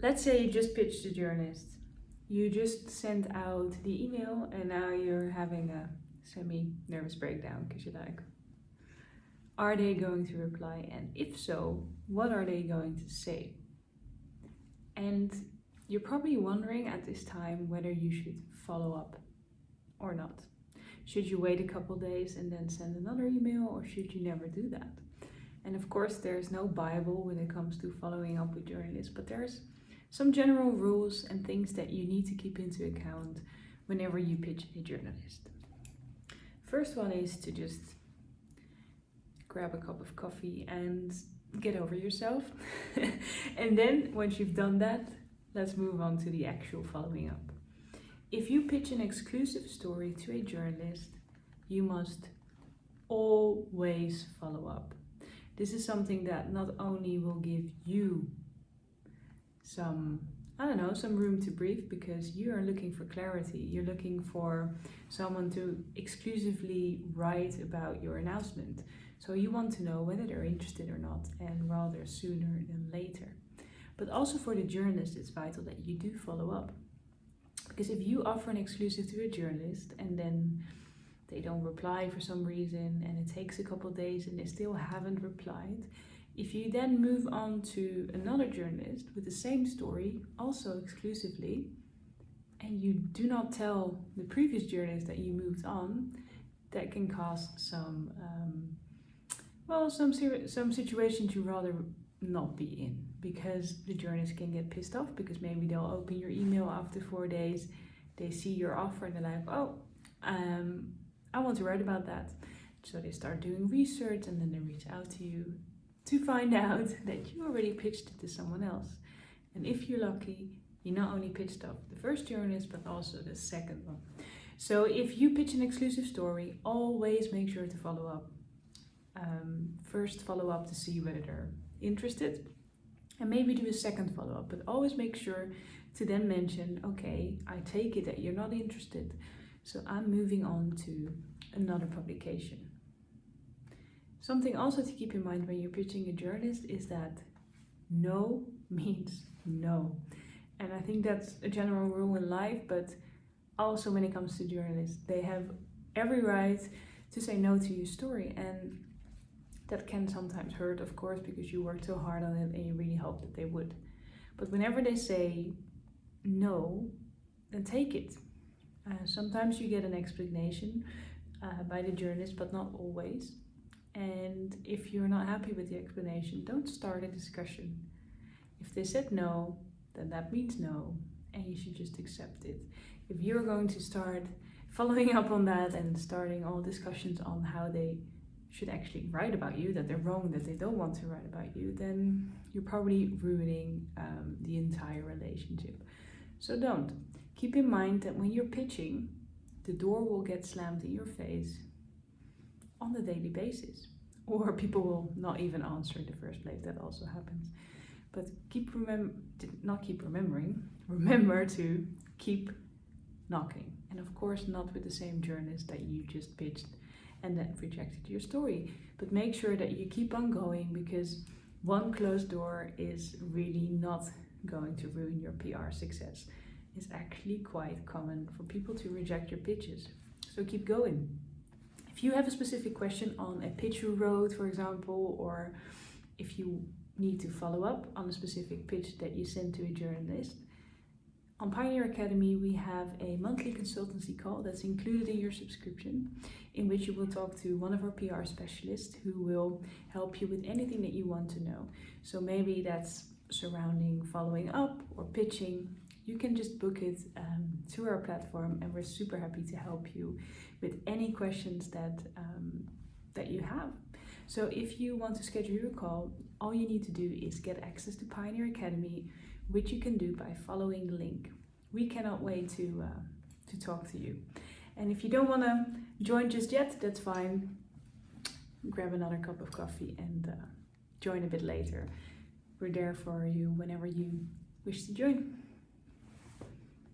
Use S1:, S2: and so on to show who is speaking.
S1: let's say you just pitched a journalist. You just sent out the email and now you're having a semi-nervous breakdown because you're like, are they going to reply? And if so, what are they going to say? And you're probably wondering at this time whether you should follow up or not. Should you wait a couple days and then send another email, or should you never do that? And of course, there's no Bible when it comes to following up with journalists, but there's some general rules and things that you need to keep into account whenever you pitch a journalist. First one is to just grab a cup of coffee and get over yourself. And then once you've done that, let's move on to the actual following up. If you pitch an exclusive story to a journalist, you must always follow up. This is something that not only will give you some room to breathe, because you are looking for clarity. You're looking for someone to exclusively write about your announcement. So you want to know whether they're interested or not, and rather sooner than later. But also for the journalist, it's vital that you do follow up. Because if you offer an exclusive to a journalist and then they don't reply for some reason and it takes a couple of days and they still haven't replied, if you then move on to another journalist with the same story, also exclusively, and you do not tell the previous journalist that you moved on, that can cause some situations you rather not be in, because the journalist can get pissed off because maybe they'll open your email after 4 days, they see your offer and they're like, I want to write about that. So they start doing research and then they reach out to you to find out that you already pitched it to someone else. And if you're lucky, you not only pitched up the first journalist, but also the second one. So if you pitch an exclusive story, always make sure to follow up. First follow up to see whether they're interested, and maybe do a second follow up, but always make sure to then mention, okay, I take it that you're not interested, so I'm moving on to another publication. Something also to keep in mind when you're pitching a journalist is that no means no. And I think that's a general rule in life, but also when it comes to journalists, they have every right to say no to your story. And that can sometimes hurt, of course, because you worked so hard on it and you really hope that they would. But whenever they say no, then take it. Sometimes you get an explanation by the journalist, but not always. And if you're not happy with the explanation, don't start a discussion. If they said no, then that means no, and you should just accept it. If you're going to start following up on that and starting all discussions on how they should actually write about you, that they're wrong, that they don't want to write about you, then you're probably ruining the entire relationship. So don't. Keep in mind that when you're pitching, the door will get slammed in your face on a daily basis, or people will not even answer in the first place. That also happens. But remember to keep knocking, and of course not with the same journalist that you just pitched and that rejected your story, but make sure that you keep on going, because one closed door is really not going to ruin your PR success. It's actually quite common for people to reject your pitches, so keep going. If you have a specific question on a pitch you wrote, for example, or if you need to follow up on a specific pitch that you sent to a journalist, on Pioneer Academy we have a monthly consultancy call that's included in your subscription, in which you will talk to one of our PR specialists who will help you with anything that you want to know. So maybe that's surrounding following up or pitching. You can just book it through our platform, and we're super happy to help you with any questions that you have. So if you want to schedule your call, all you need to do is get access to Pioneer Academy, which you can do by following the link. We cannot wait to talk to you. And if you don't want to join just yet, that's fine. Grab another cup of coffee and join a bit later. We're there for you whenever you wish to join.